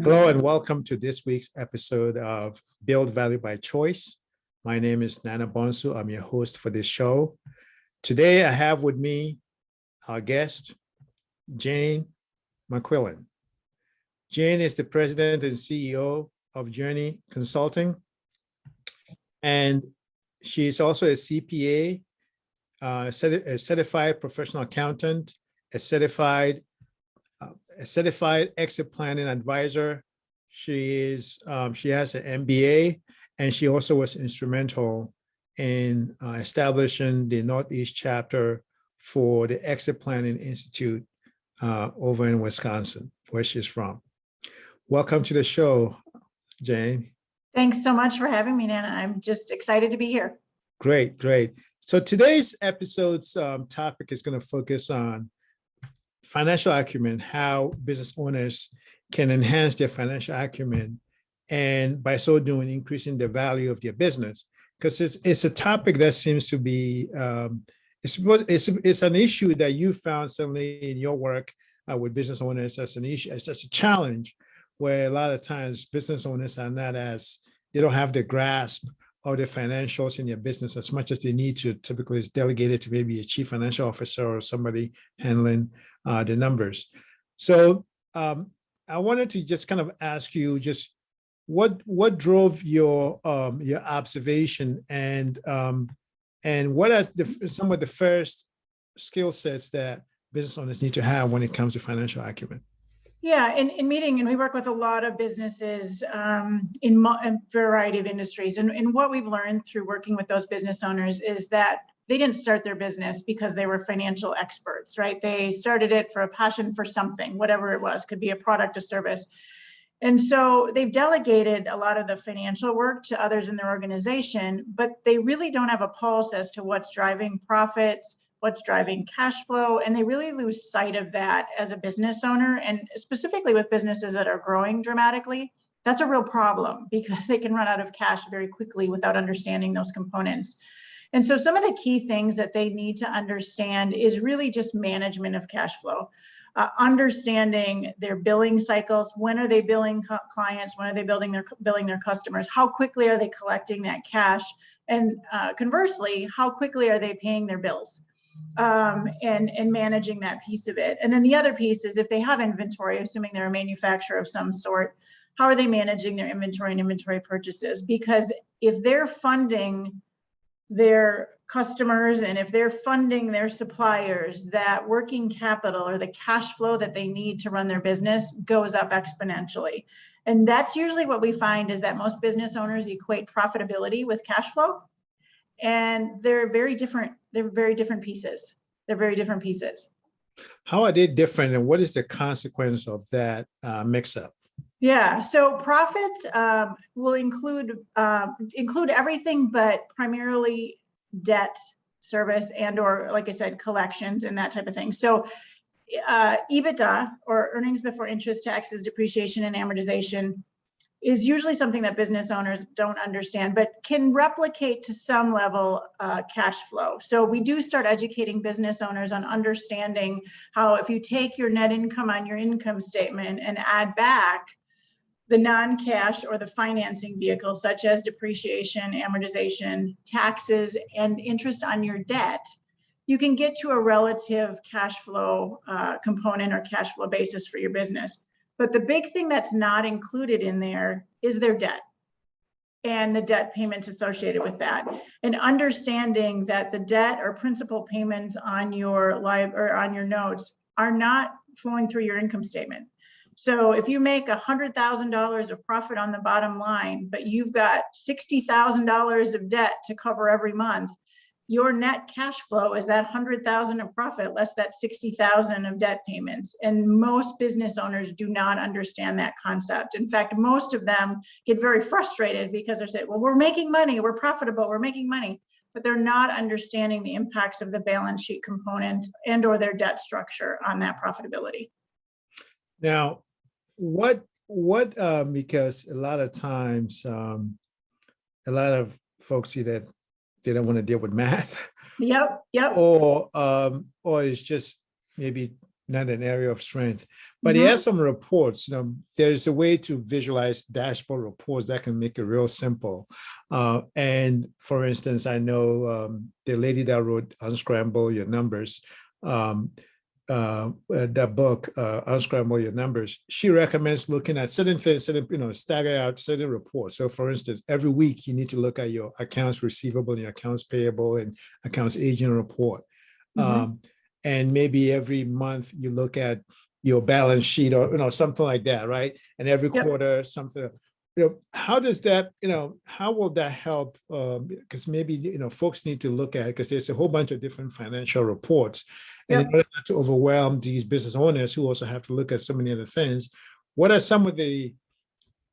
Hello and welcome to this week's episode of Build Value by Choice. My name is Nana Bonsu. I'm your host for this show. Today I have with me our guest, Jayne McQuillan. Jayne is the president and CEO of Join Consulting, and she is also a CPA, a certified professional accountant, a certified exit planning advisor. She has an MBA, and she also was instrumental in establishing the Northeast chapter for the Exit Planning Institute over in Wisconsin, where she's from. Welcome to the show, Jayne. Thanks so much for having me, Nana. I'm just excited to be here. Great. So today's episode's topic is going to focus on financial acumen, how business owners can enhance their financial acumen, and by so doing, increasing the value of their business. Because it's a topic that seems to be, it's an issue that you found certainly in your work with business owners as an issue, as just a challenge, where a lot of times business owners are they don't have the grasp of the financials in their business as much as they need to. Typically, it's delegated to maybe a chief financial officer or somebody handling the numbers. So I wanted to just kind of ask you just what drove your observation, and what are some of the first skill sets that business owners need to have when it comes to financial acumen? Yeah, in meeting, and we work with a lot of businesses in a variety of industries. And what we've learned through working with those business owners is that they didn't start their business because they were financial experts, right? They started it for a passion for something, whatever it was, could be a product, a service. And so they've delegated a lot of the financial work to others in their organization, but they really don't have a pulse as to what's driving profits, what's driving cash flow, and they really lose sight of that as a business owner, and specifically with businesses that are growing dramatically. That's a real problem because they can run out of cash very quickly without understanding those components. And so some of the key things that they need to understand is really just management of cash flow, understanding their billing cycles. When are they billing clients? When are they billing their customers? How quickly are they collecting that cash? And conversely, how quickly are they paying their bills? And managing that piece of it. And then the other piece is if they have inventory, assuming they're a manufacturer of some sort, how are they managing their inventory and inventory purchases? Because if they're funding their customers and if they're funding their suppliers, that working capital or the cash flow that they need to run their business goes up exponentially. And that's usually what we find is that most business owners equate profitability with cash flow. And they're very different. They're very different pieces. How are they different, and what is the consequence of that mix-up? Yeah, so profits will include everything, but primarily debt service and or, like I said, collections and that type of thing. So EBITDA, or earnings before interest, taxes, depreciation, and amortization, is usually something that business owners don't understand, but can replicate to some level cash flow. So we do start educating business owners on understanding how if you take your net income on your income statement and add back the non-cash or the financing vehicles such as depreciation, amortization, taxes, and interest on your debt, you can get to a relative cash flow component or cash flow basis for your business. But the big thing that's not included in there is their debt and the debt payments associated with that. And understanding that the debt or principal payments on your notes are not flowing through your income statement. So if you make $100,000 of profit on the bottom line, but you've got $60,000 of debt to cover every month, your net cash flow is that $100,000 of profit less that $60,000 of debt payments. And most business owners do not understand that concept. In fact, most of them get very frustrated because they're saying, well, we're making money, we're profitable, we're making money, but they're not understanding the impacts of the balance sheet component and or their debt structure on that profitability. Now, what because a lot of times, a lot of folks see that they don't want to deal with math. Yep. Or it's just maybe not an area of strength. But he has some reports. There's a way to visualize dashboard reports that can make it real simple. And for instance, I know the lady that wrote Unscramble Your Numbers, that book, Unscramble Your Numbers, she recommends looking at certain things, stagger out certain reports. So for instance, every week you need to look at your accounts receivable, your accounts payable, and accounts aging report. And maybe every month you look at your balance sheet or something like that, right? And every quarter something. How does that, how will that help? Because maybe, folks need to look at it because there's a whole bunch of different financial reports. And in order not to overwhelm these business owners who also have to look at so many other things, what are some of the,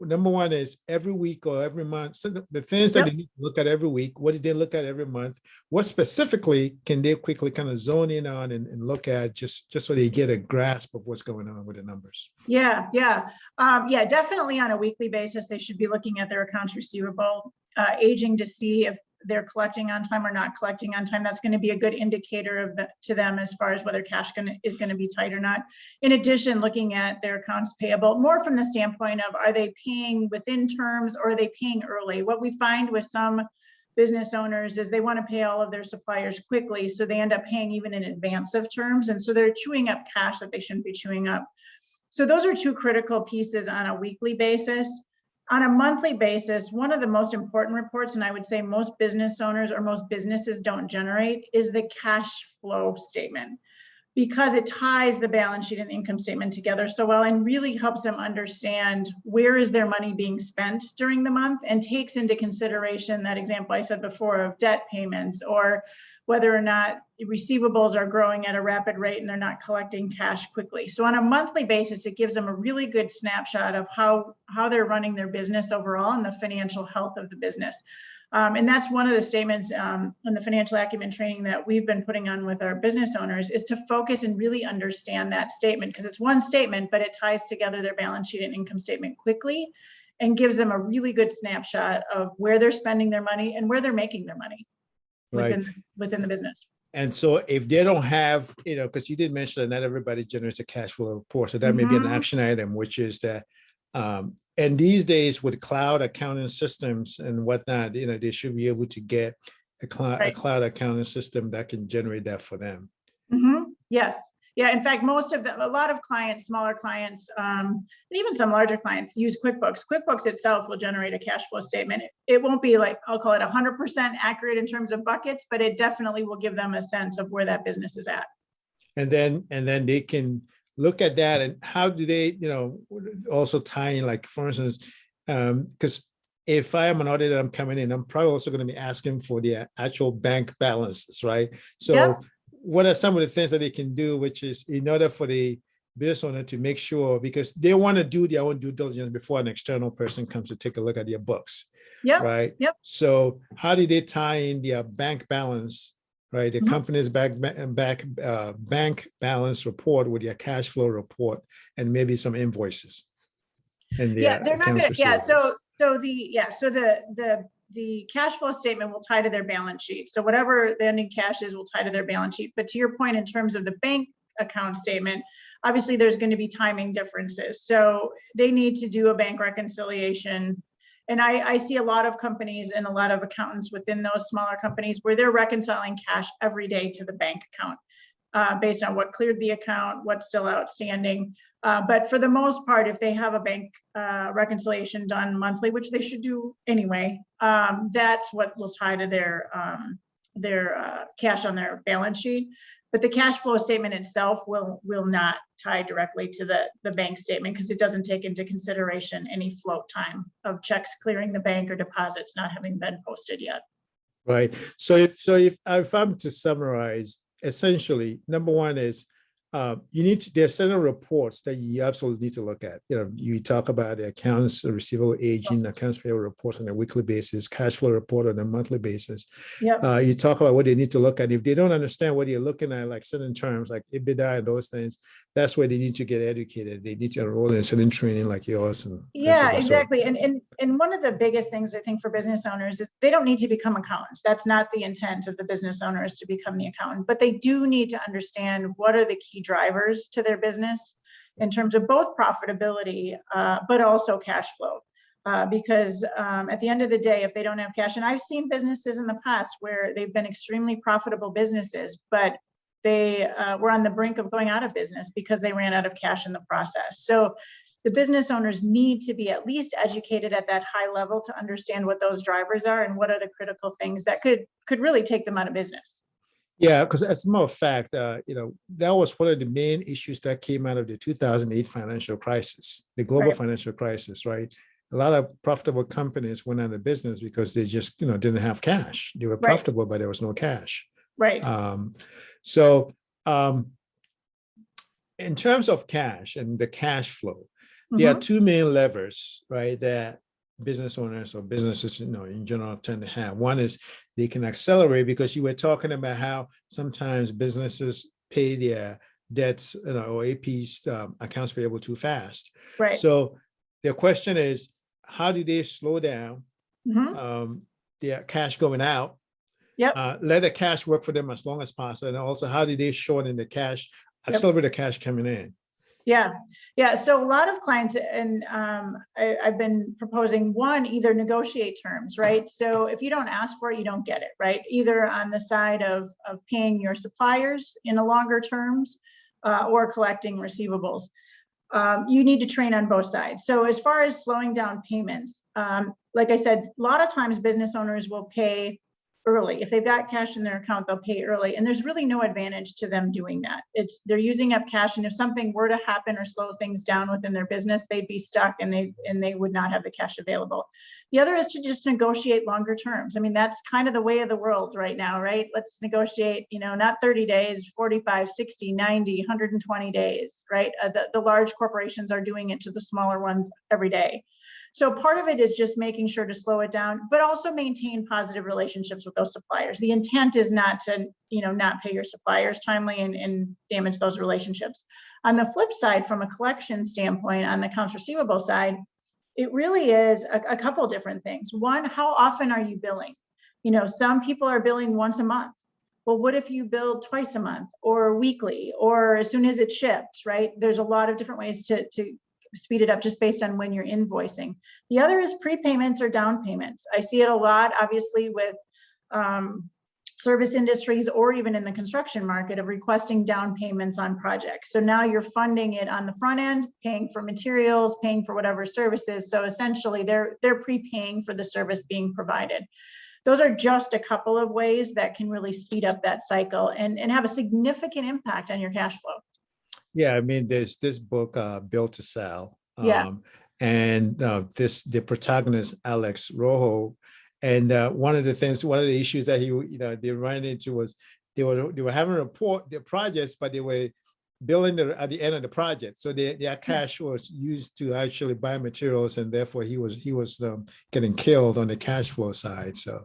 number one is every week or every month, so the things that they need to look at every week, what did they look at every month? What specifically can they quickly kind of zone in on and look at just so they get a grasp of what's going on with the numbers? Definitely on a weekly basis, they should be looking at their accounts receivable, aging to see if they're collecting on time or not collecting on time. That's going to be a good indicator to them as far as whether cash is going to be tight or not. In addition, looking at their accounts payable more from the standpoint of, are they paying within terms or are they paying early? What we find with some business owners is they want to pay all of their suppliers quickly, so they end up paying even in advance of terms, and so they're chewing up cash that they shouldn't be chewing up. So those are two critical pieces on a weekly basis. On a monthly basis, one of the most important reports, and I would say most business owners or most businesses don't generate, is the cash flow statement, because it ties the balance sheet and income statement together so well and really helps them understand where is their money being spent during the month, and takes into consideration that example I said before of debt payments, or whether or not receivables are growing at a rapid rate and they're not collecting cash quickly. So on a monthly basis, it gives them a really good snapshot of how they're running their business overall and the financial health of the business. And that's one of the statements in the financial acumen training that we've been putting on with our business owners, is to focus and really understand that statement, because it's one statement, but it ties together their balance sheet and income statement quickly and gives them a really good snapshot of where they're spending their money and where they're making their money within the business. And so if they don't have, because you did mention that not everybody generates a cash flow report, so that may be an action item, which is that, and these days with cloud accounting systems and whatnot, they should be able to get a cloud accounting system that can generate that for them. Yes. Yeah, in fact, a lot of clients, smaller clients, and even some larger clients use QuickBooks. QuickBooks itself will generate a cash flow statement. It won't be like, I'll call it 100% accurate in terms of buckets, but it definitely will give them a sense of where that business is at. And then they can look at that, and how do they, also tie in, like, for instance, because if I am an auditor, I'm coming in, I'm probably also going to be asking for the actual bank balances, right? So what are some of the things that they can do, which is in order for the business owner to make sure, because they want to do their own due diligence before an external person comes to take a look at their books, right? So how do they tie in their bank balance, right? The company's bank balance report with their cash flow report and maybe some invoices. And they're not going to, the cash flow statement will tie to their balance sheet. So whatever the ending cash is will tie to their balance sheet. But to your point, in terms of the bank account statement, obviously there's going to be timing differences. So they need to do a bank reconciliation. And I see a lot of companies and a lot of accountants within those smaller companies where they're reconciling cash every day to the bank account based on what cleared the account, what's still outstanding. But for the most part, if they have a bank reconciliation done monthly, which they should do anyway, that's what will tie to their cash on their balance sheet. But the cash flow statement itself will not tie directly to the bank statement, because it doesn't take into consideration any float time of checks clearing the bank or deposits not having been posted yet. Right. So if I'm to summarize, essentially, number one is there's certain reports that you absolutely need to look at. You talk about the accounts receivable, aging, accounts payable reports on a weekly basis, cash flow report on a monthly basis. You talk about what they need to look at. If they don't understand what you're looking at, like certain terms like EBITDA and those things, that's where they need to get educated. They need to enroll in certain training like yours and things of Yeah, that sort. exactly. And one of the biggest things I think for business owners is they don't need to become accountants. That's not the intent of the business owner, is to become the accountant, but they do need to understand what are the key drivers to their business in terms of both profitability, but also cash flow. Because at the end of the day, if they don't have cash, and I've seen businesses in the past where they've been extremely profitable businesses, but they were on the brink of going out of business because they ran out of cash in the process. So the business owners need to be at least educated at that high level to understand what those drivers are and what are the critical things that could really take them out of business. Yeah, because as a matter of fact, that was one of the main issues that came out of the 2008 financial crisis, the global Right. financial crisis, right? A lot of profitable companies went out of business because they just, didn't have cash. They were Right. profitable, but there was no cash. Right. So in terms of cash and the cash flow, there are two main levers, right, that business owners or businesses, in general tend to have. One is they can accelerate, because you were talking about how sometimes businesses pay their debts, or APs, accounts payable, too fast. Right. So the question is, how do they slow down their cash going out? Yep. Let the cash work for them as long as possible. And also, how do they shorten the cash, Yep. accelerate the cash coming in? Yeah. Yeah. So a lot of clients, and I've been proposing, one, either negotiate terms, right? So if you don't ask for it, you don't get it, right? Either on the side of paying your suppliers in a longer terms, or collecting receivables. You need to train on both sides. So as far as slowing down payments, like I said, a lot of times business owners will pay early. If they've got cash in their account, they'll pay early. And there's really no advantage to them doing that. They're using up cash. And if something were to happen or slow things down within their business, they'd be stuck and they would not have the cash available. The other is to just negotiate longer terms. I mean, that's kind of the way of the world right now, right? Let's negotiate, not 30 days, 45, 60, 90, 120 days, right? The large corporations are doing it to the smaller ones every day. So part of it is just making sure to slow it down, but also maintain positive relationships with those suppliers. The intent is not to, not pay your suppliers timely and damage those relationships. On the flip side, from a collection standpoint, on the accounts receivable side, it really is a couple different things. One, how often are you billing? Some people are billing once a month. Well, what if you bill twice a month or weekly or as soon as it ships, right? There's a lot of different ways to speed it up just based on when you're invoicing. The other is prepayments or down payments. I see it a lot, obviously, with service industries or even in the construction market, of requesting down payments on projects. So now you're funding it on the front end, paying for materials, paying for whatever services. So essentially they're prepaying for the service being provided. Those are just a couple of ways that can really speed up that cycle and have a significant impact on your cash flow. Yeah, I mean, there's this book, Built to Sell. Yeah. And the protagonist, Alex Rojo, and one of the issues that they ran into was they were having to report their projects, but they were billing at the end of the project. So their cash was used to actually buy materials, and therefore he was getting killed on the cash flow side. So.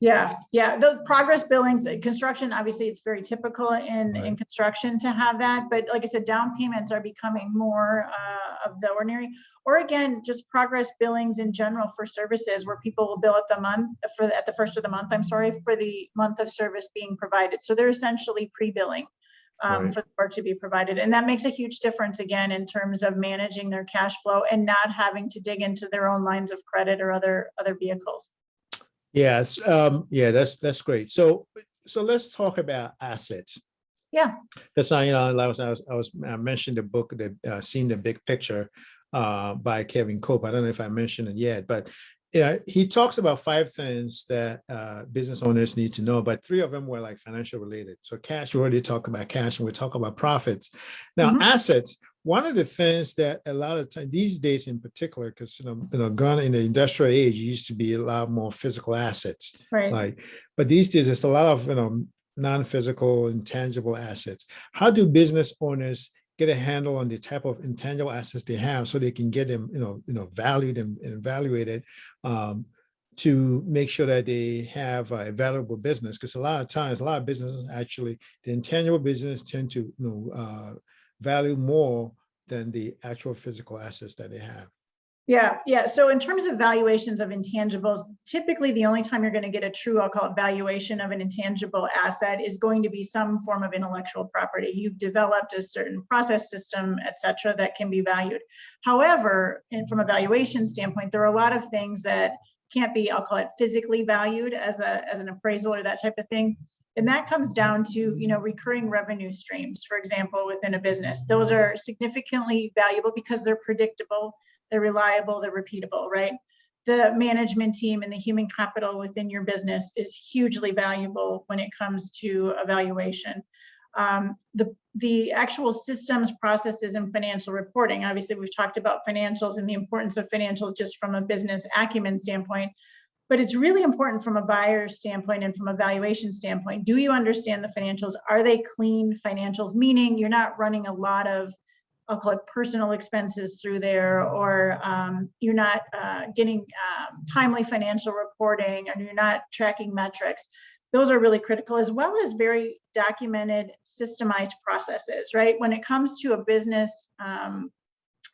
Yeah. The progress billings, construction, obviously it's very typical in construction to have that. But like I said, down payments are becoming more of the ordinary. Or again, just progress billings in general for services, where people will bill at the first of the month, for the month of service being provided. So they're essentially pre-billing for the work to be provided. And that makes a huge difference, again, in terms of managing their cash flow and not having to dig into their own lines of credit or other vehicles. Yes. That's great. So let's talk about assets. Yeah. Because I mentioned the book, Seeing the Big Picture, by Kevin Cope. I don't know if I mentioned it yet, but he talks about 5 things that business owners need to know, but 3 of them were like financial related. So cash, we already talked about cash, and we talk about profits. Now, assets. One of the things that a lot of time these days, in particular, because gone in the industrial age, it used to be a lot more physical assets, right? But these days it's a lot of non-physical, intangible assets. How do business owners get a handle on the type of intangible assets they have, so they can get them valued and evaluated, to make sure that they have a valuable business? Because a lot of times, a lot of businesses, actually, the intangible business tend to value more than the actual physical assets that they have. Yeah. So in terms of valuations of intangibles, typically the only time you're going to get a true, I'll call it valuation of an intangible asset is going to be some form of intellectual property. You've developed a certain process system, et cetera, that can be valued. However, and from a valuation standpoint, there are a lot of things that can't be, I'll call it physically valued as an appraisal or that type of thing. And that comes down to, recurring revenue streams, for example, within a business. Those are significantly valuable because they're predictable, they're reliable, they're repeatable, right? The management team and the human capital within your business is hugely valuable when it comes to evaluation. The actual systems, processes, and financial reporting. Obviously, we've talked about financials and the importance of financials just from a business acumen standpoint. But it's really important from a buyer standpoint and from a valuation standpoint. Do you understand the financials? Are they clean financials? Meaning you're not running a lot of, I'll call it personal expenses through there, or you're not getting timely financial reporting, and you're not tracking metrics. Those are really critical, as well as very documented, systemized processes, right? When it comes to a business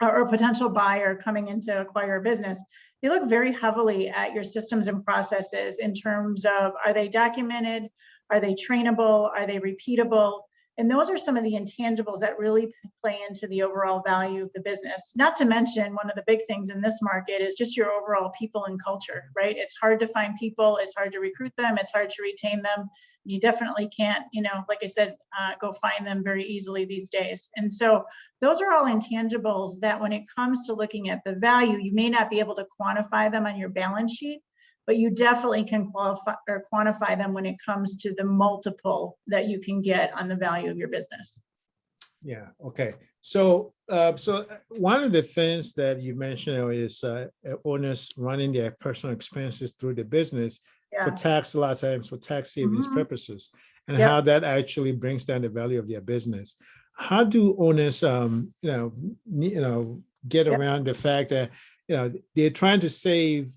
or a potential buyer coming in to acquire a business, they look very heavily at your systems and processes in terms of, are they documented? Are they trainable? Are they repeatable? And those are some of the intangibles that really play into the overall value of the business. Not to mention, one of the big things in this market is just your overall people and culture, right? It's hard to find people, it's hard to recruit them, it's hard to retain them. You definitely can't, like I said, go find them very easily these days. And so those are all intangibles that when it comes to looking at the value, you may not be able to quantify them on your balance sheet, but you definitely can qualify or quantify them when it comes to the multiple that you can get on the value of your business. Yeah. Okay. So, one of the things that you mentioned is owners running their personal expenses through the business for tax, a lot of times for tax savings purposes, and how that actually brings down the value of their business. How do owners, get around the fact that they're trying to save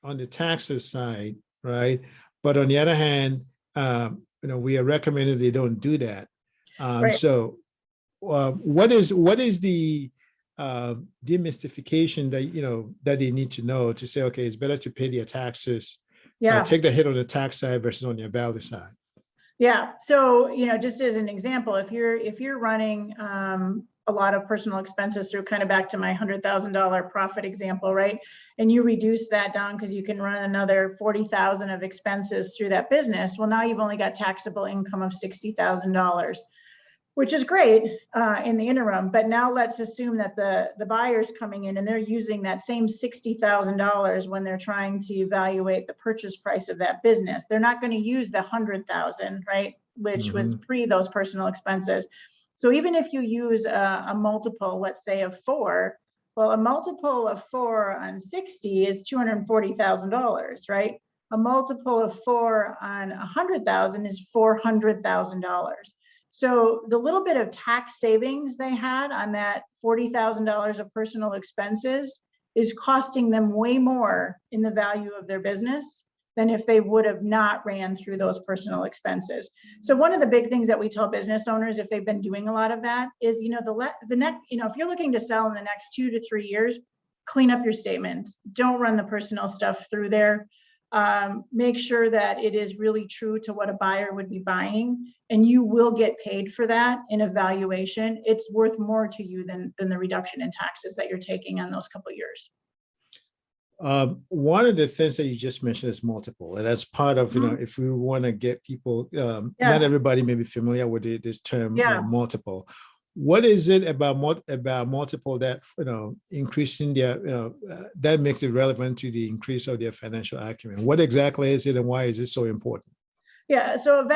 on the taxes side, right? But on the other hand, we are recommending they don't do that. So, what is the demystification that that they need to know to say, okay, it's better to pay their taxes, take the hit on the tax side versus on your value side? Yeah. So, just as an example, if you're running a lot of personal expenses through, kind of back to my $100,000 profit example, right? And you reduce that down because you can run another 40,000 of expenses through that business. Well, now you've only got taxable income of $60,000, which is great in the interim. But now let's assume that the buyer's coming in and they're using that same $60,000 when they're trying to evaluate the purchase price of that business. They're not going to use the $100,000, right? Which was pre those personal expenses. So even if you use a multiple, let's say of 4, well, a multiple of 4 on 60 is $240,000, right? A multiple of 4 on 100,000 is $400,000. So the little bit of tax savings they had on that $40,000 of personal expenses is costing them way more in the value of their business than if they would have not ran through those personal expenses. So one of the big things that we tell business owners, if they've been doing a lot of that, is, if you're looking to sell in the next 2 to 3 years, clean up your statements. Don't run the personal stuff through there. Make sure that it is really true to what a buyer would be buying, and you will get paid for that in a valuation. It's worth more to you than the reduction in taxes that you're taking on those couple of years. One of the things that you just mentioned is multiple, and that's part of, if we want to get people, not everybody may be familiar with this term, multiple. What is it about multiple that, increasing their, that makes it relevant to the increase of their financial acumen? What exactly is it, and why is it so important? Yeah, so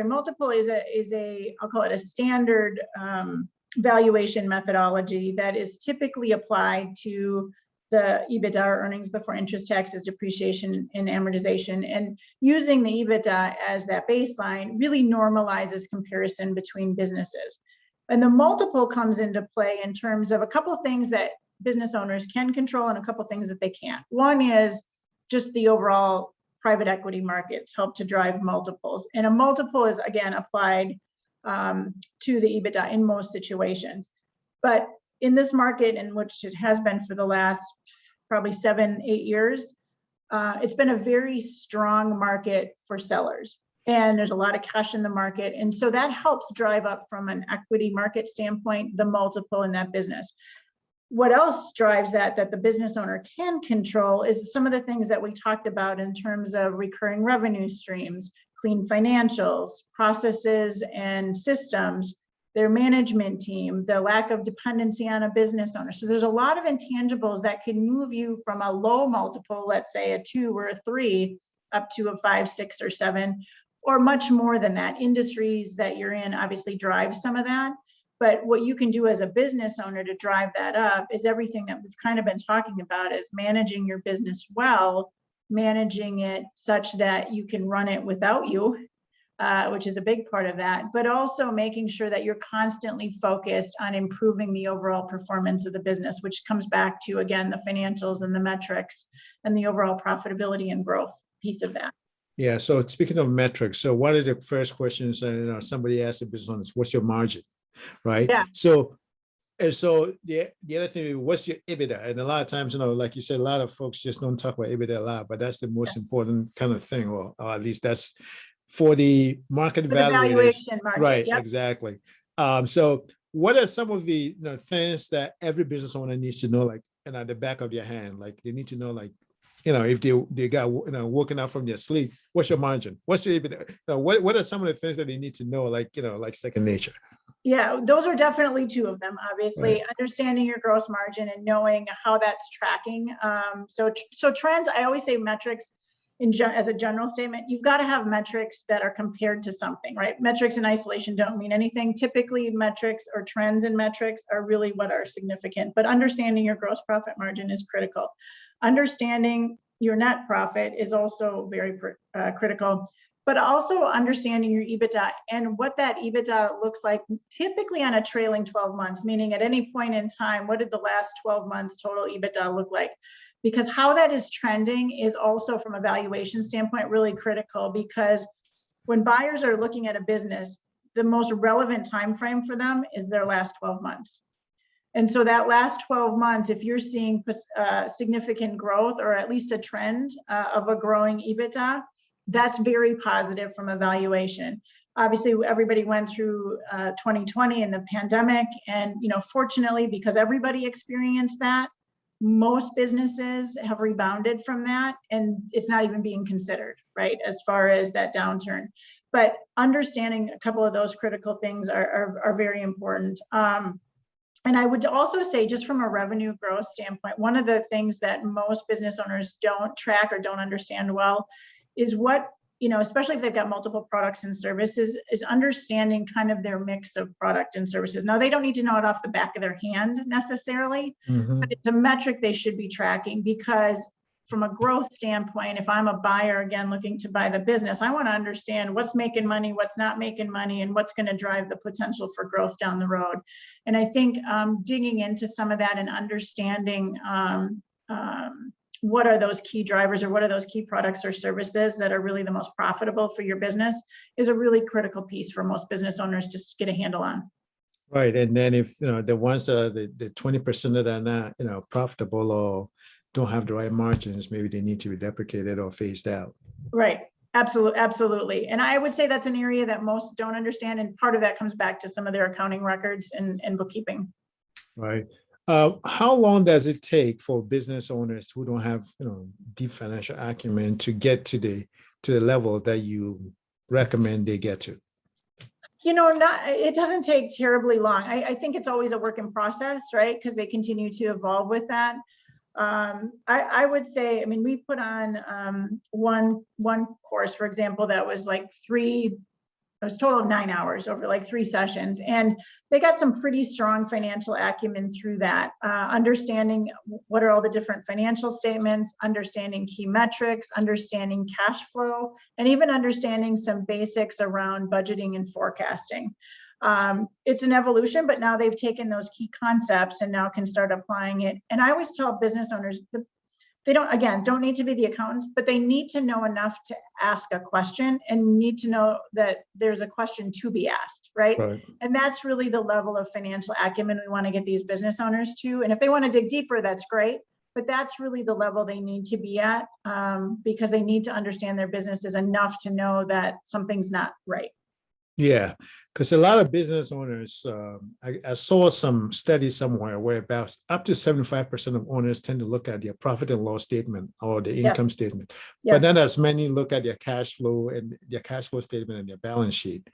multiple is a I'll call it a standard valuation methodology that is typically applied to the EBITDA, or earnings before interest, taxes, depreciation, and amortization. And using the EBITDA as that baseline really normalizes comparison between businesses. And the multiple comes into play in terms of a couple of things that business owners can control and a couple of things that they can't. One is just the overall private equity markets help to drive multiples. And a multiple is, again, applied to the EBITDA in most situations. But in this market, in which it has been for the last probably 7-8 years, it's been a very strong market for sellers. And there's a lot of cash in the market. And so that helps drive up, from an equity market standpoint, the multiple in that business. What else drives that the business owner can control is some of the things that we talked about in terms of recurring revenue streams, clean financials, processes and systems, their management team, the lack of dependency on a business owner. So there's a lot of intangibles that can move you from a low multiple, let's say a 2 or a 3, up to a 5, 6, or 7, or much more than that. Industries that you're in obviously drive some of that. But what you can do as a business owner to drive that up is everything that we've kind of been talking about, is managing your business well, managing it such that you can run it without you, which is a big part of that, but also making sure that you're constantly focused on improving the overall performance of the business, which comes back to, again, the financials and the metrics and the overall profitability and growth piece of that. Yeah. So speaking of metrics, so one of the first questions, somebody asked the business owners, what's your margin? Right. Yeah. So the other thing is, what's your EBITDA? And a lot of times, like you said, a lot of folks just don't talk about EBITDA a lot, but that's the most important kind of thing, or at least that's for the market valuation margin. Right. Yep. Exactly. So what are some of the things that every business owner needs to know, like, at the back of your hand, like they need to know, like, if they got woken up from their sleep, what's your margin? What's your EBITDA? What are some of the things that they need to know, like, like second nature? Yeah, those are definitely 2 of them. Obviously, Right. Understanding your gross margin and knowing how that's tracking. So trends, I always say metrics as a general statement, you've got to have metrics that are compared to something, right? Metrics in isolation don't mean anything. Typically, metrics or trends in metrics are really what are significant, but understanding your gross profit margin is critical. Understanding your net profit is also very critical, but also understanding your EBITDA and what that EBITDA looks like, typically on a trailing 12 months, meaning at any point in time, what did the last 12 months total EBITDA look like? Because how that is trending is also, from a valuation standpoint, really critical, because when buyers are looking at a business, the most relevant time frame for them is their last 12 months. And so that last 12 months, if you're seeing significant growth, or at least a trend of a growing EBITDA, that's very positive from a valuation. Obviously, everybody went through 2020 and the pandemic, and fortunately, because everybody experienced that, most businesses have rebounded from that, and it's not even being considered, right, as far as that downturn. But understanding a couple of those critical things are very important. And I would also say, just from a revenue growth standpoint, one of the things that most business owners don't track or don't understand well is what, especially if they've got multiple products and services, is understanding kind of their mix of product and services. Now, they don't need to know it off the back of their hand necessarily, but it's a metric they should be tracking, because from a growth standpoint, if I'm a buyer, again, looking to buy the business, I want to understand what's making money, what's not making money, and what's going to drive the potential for growth down the road. And I think digging into some of that and understanding what are those key drivers, or what are those key products or services that are really the most profitable for your business, is a really critical piece for most business owners to get a handle on. Right. And then if the ones that are the 20% that are not profitable or don't have the right margins, maybe they need to be deprecated or phased out. Right. Absolutely. And I would say that's an area that most don't understand. And part of that comes back to some of their accounting records and bookkeeping. Right. How long does it take for business owners who don't have deep financial acumen to get to the level that you recommend they get to? It doesn't take terribly long. I think it's always a work in process, right? Because they continue to evolve with that. I would say, we put on one course, for example, that was like it was a total of 9 hours over like 3 sessions. And they got some pretty strong financial acumen through that, understanding what are all the different financial statements, understanding key metrics, understanding cash flow, and even understanding some basics around budgeting and forecasting. It's an evolution, but now they've taken those key concepts and now can start applying it. And I always tell business owners, don't need to be the accountants, but they need to know enough to ask a question and need to know that there's a question to be asked, right? Right. And that's really the level of financial acumen we want to get these business owners to. And if they want to dig deeper, that's great. But that's really the level they need to be at, because they need to understand their businesses enough to know that something's not right. Yeah, because a lot of business owners, I saw some study somewhere where about up to 75% of owners tend to look at their profit and loss statement or the income statement, but Yes. not as many look at their cash flow and their cash flow statement and their balance sheet.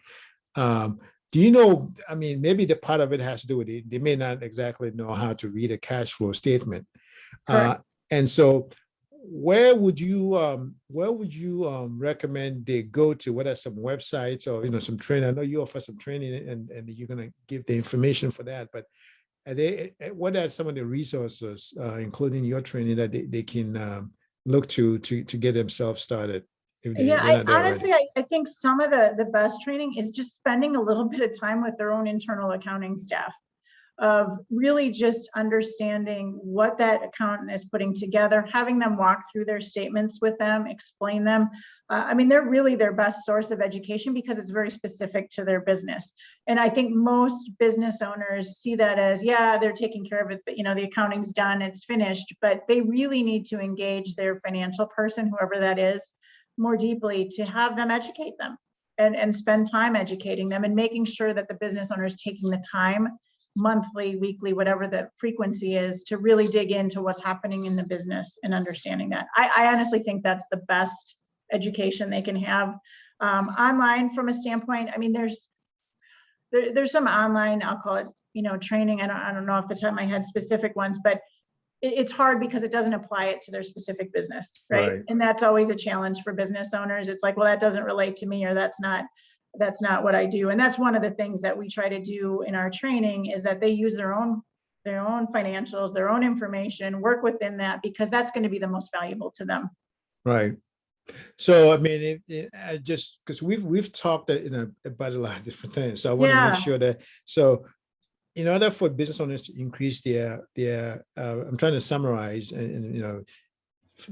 Do you know, I mean, maybe the part of it has to do with it. They may not exactly know how to read a cash flow statement. And so where would you recommend they go to? What are some websites or some training? I know you offer some training and you're going to give the information for that, but what are some of the resources, including your training, that they can look to get themselves started? Honestly, I think some of the best training is just spending a little bit of time with their own internal accounting staff, of really just understanding what that accountant is putting together, having them walk through their statements with them, explain them. I mean, they're really their best source of education because it's very specific to their business. And I think most business owners see that as, yeah, they're taking care of it, but the accounting's done, it's finished, but they really need to engage their financial person, whoever that is, more deeply, to have them educate them and spend time educating them and making sure that the business owner is taking the time, monthly, weekly, whatever the frequency is, to really dig into what's happening in the business and understanding that. I honestly think that's the best education they can have. Online, from a standpoint, I mean, there's some online, I'll call it, training. I don't know off the top of my head specific ones, but it's hard because it doesn't apply it to their specific business, right? And that's always a challenge for business owners. It's like, well, that doesn't relate to me, or that's not what I do. And that's one of the things that we try to do in our training, is that they use their own financials, their own information, work within that, because that's going to be the most valuable to them. Right. So, I mean, just because we've talked about a lot of different things. So I want to make sure that, so in order for business owners to increase their I'm trying to summarize, and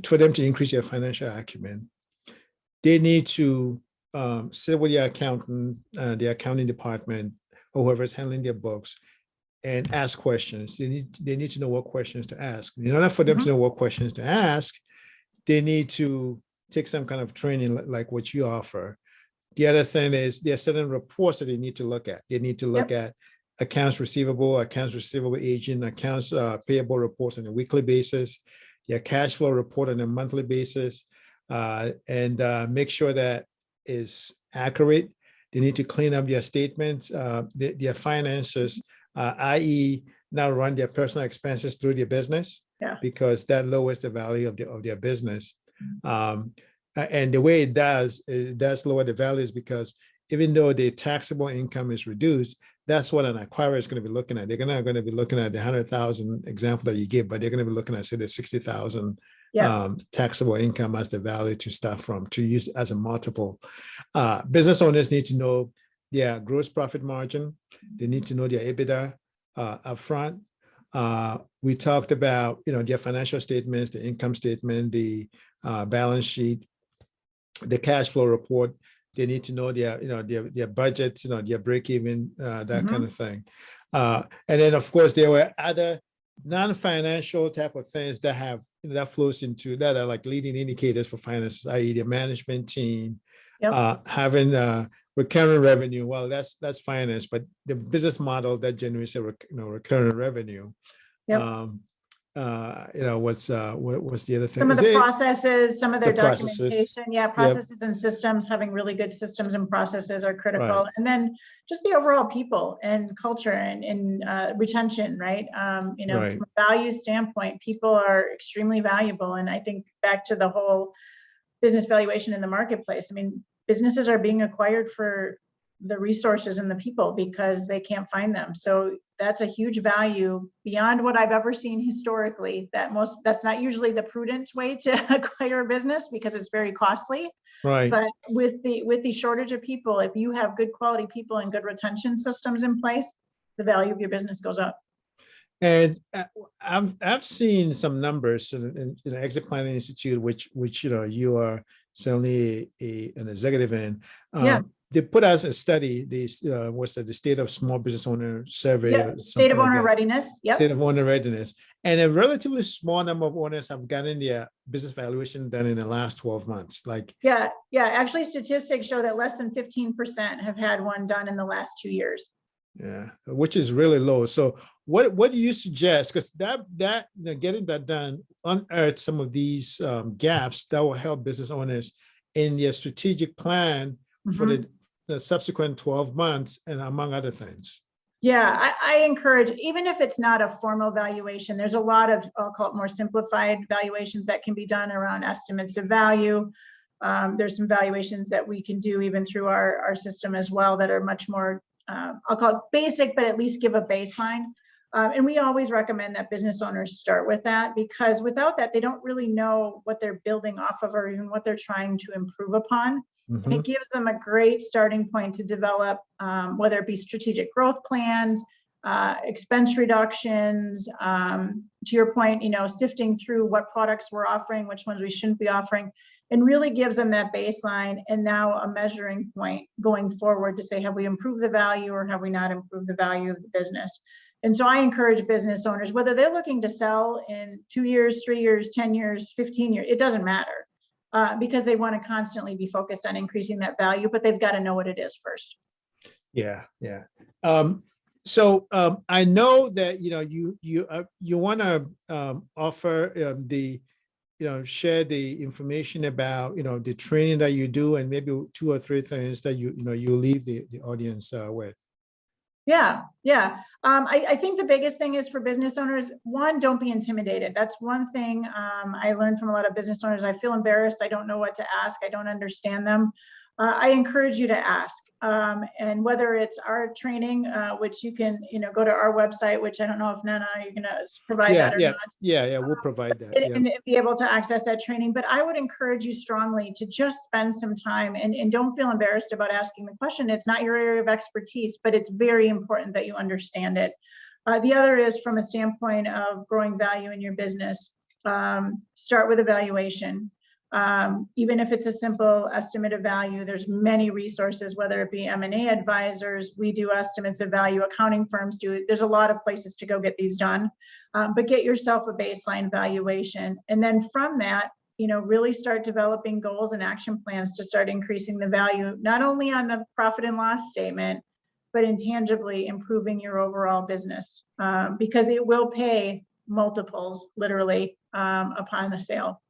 for them to increase their financial acumen, they need to sit with their accountant, the accounting department, or whoever's handling their books, and ask questions. They need to know what questions to ask. In order for them to know what questions to ask, they need to take some kind of training like what you offer. The other thing is there are certain reports that they need to look at. They need to look at accounts receivable aging, accounts payable reports on a weekly basis, their cash flow report on a monthly basis, and make sure that is accurate. They need to clean up their statements, their finances, i.e. now run their personal expenses through their business, because that lowers the value of their business. And the way it does lower the values, because even though the taxable income is reduced, that's what an acquirer is going to be looking at. They're not going to be looking at the 100,000 example that you give, but they're going to be looking at, say, the 60,000 taxable income as the value to start from, to use as a multiple. Business owners need to know their gross profit margin. They need to know their EBITDA upfront. We talked about, their financial statements, the income statement, the balance sheet, the cash flow report. They need to know their budgets, their break even, that kind of thing. And then, of course, there were other non-financial type of things that flows into that are like leading indicators for finances, i.e. the management team, having recurring revenue. Well, that's finance, but the business model that generates a recurring revenue. What's the other thing? Some of the processes, some of their documentation, processes and systems. Having really good systems and processes are critical, and then just the overall people and culture and retention, right? From a value standpoint, people are extremely valuable, and I think back to the whole business valuation in the marketplace. I mean, businesses are being acquired for the resources and the people because they can't find them. So that's a huge value beyond what I've ever seen historically. That's not usually the prudent way to acquire a business because it's very costly. Right. But with the shortage of people, if you have good quality people and good retention systems in place, the value of your business goes up. And I've seen some numbers in the Exit Planning Institute, which you are certainly an executive in. Yeah. They put out a study, what's that, the State of Small Business Owner Survey Yeah. or State of something like owner that. readiness. Yep. State of owner readiness. And a relatively small number of owners have gotten their business valuation done in the last 12 months. Like, yeah. Actually, statistics show that less than 15% have had one done in the last 2 years. yeah, which is really low. So what do you suggest? Because that getting that done unearth some of these gaps that will help business owners in their strategic plan for the subsequent 12 months and among other things. Yeah, I encourage, even if it's not a formal valuation, there's a lot of, I'll call it more simplified valuations that can be done around estimates of value. There's some valuations that we can do even through our system as well that are much more, I'll call it basic, but at least give a baseline. And we always recommend that business owners start with that, because without that, they don't really know what they're building off of or even what they're trying to improve upon. And it gives them a great starting point to develop, whether it be strategic growth plans, expense reductions, to your point, sifting through what products we're offering, which ones we shouldn't be offering, and really gives them that baseline and now a measuring point going forward to say, have we improved the value or have we not improved the value of the business? And so I encourage business owners, whether they're looking to sell in 2 years, 3 years, 10 years, 15 years, it doesn't matter. Because they want to constantly be focused on increasing that value, but they've got to know what it is first. Yeah. So I know that you want to offer share the information about the training that you do, and maybe 2 or 3 things that you leave the audience with. Yeah. I think the biggest thing is for business owners, one, don't be intimidated. That's one thing I learned from a lot of business owners. I feel embarrassed. I don't know what to ask. I don't understand them. I encourage you to ask. And whether it's our training, which you can, go to our website, which I don't know if Nana, you're going to provide that or not. Yeah, we'll provide that. And be able to access that training. But I would encourage you strongly to just spend some time and don't feel embarrassed about asking the question. It's not your area of expertise, but it's very important that you understand it. The other is from a standpoint of growing value in your business, start with evaluation. Even if it's a simple estimate of value, there's many resources, whether it be M&A advisors, we do estimates of value, accounting firms do it. There's a lot of places to go get these done, but get yourself a baseline valuation. And then from that, really start developing goals and action plans to start increasing the value, not only on the profit and loss statement, but intangibly improving your overall business, because it will pay multiples, literally, upon the sale.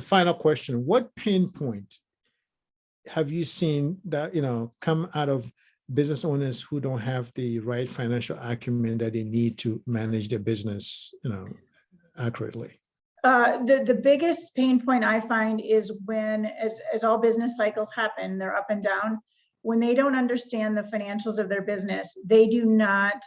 Final question, what pain point have you seen that, come out of business owners who don't have the right financial acumen that they need to manage their business, accurately? The biggest pain point I find is when, as all business cycles happen, they're up and down. When they don't understand the financials of their business, they're not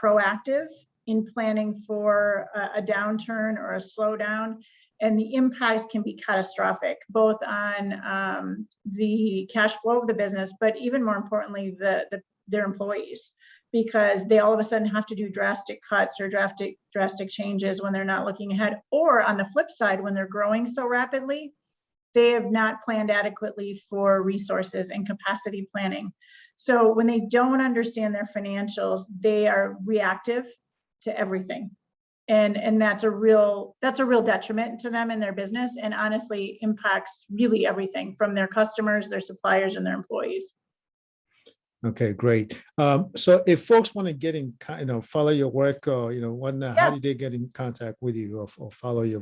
proactive in planning for a downturn or a slowdown. And the impacts can be catastrophic, both on the cash flow of the business, but even more importantly, their employees, because they all of a sudden have to do drastic cuts or drastic changes when they're not looking ahead. Or on the flip side, when they're growing so rapidly, they have not planned adequately for resources and capacity planning. So when they don't understand their financials, they are reactive to everything. And that's a real detriment to them and their business, and honestly impacts really everything from their customers, their suppliers, and their employees. Okay, great. So if folks want to get in, follow your work, or how do they get in contact with you or follow your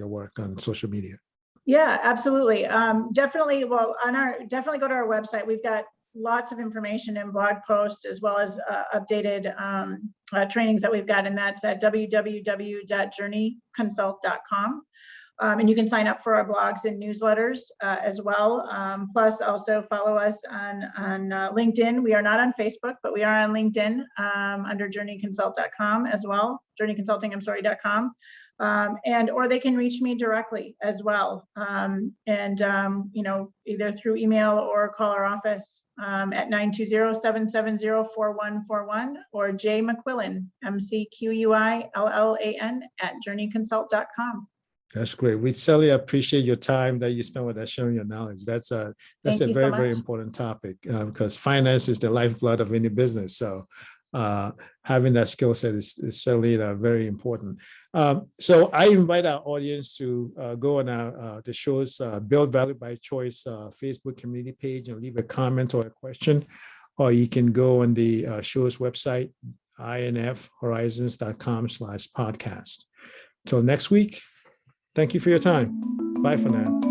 work on social media? Yeah, absolutely. Definitely. Well, definitely go to our website. We've got lots of information and blog posts, as well as updated trainings that we've got, and that's at www.journeyconsult.com. And you can sign up for our blogs and newsletters as well. Plus, also follow us on LinkedIn. We are not on Facebook, but we are on LinkedIn under journeyconsult.com as well. journeyconsulting.com. Or they can reach me directly as well. Either through email or call our office at 920-770-4141 or J McQuillan, McQuillan at journeyconsult.com. That's great. We certainly appreciate your time that you spend with us sharing your knowledge. That's a very, very important topic because finance is the lifeblood of any business. So having that skill set is certainly very important. So I invite our audience to go on the show's Build Value by Choice Facebook community page and leave a comment or a question, or you can go on the show's website, infhorizons.com/podcast. Till next week. Thank you for your time. Bye for now.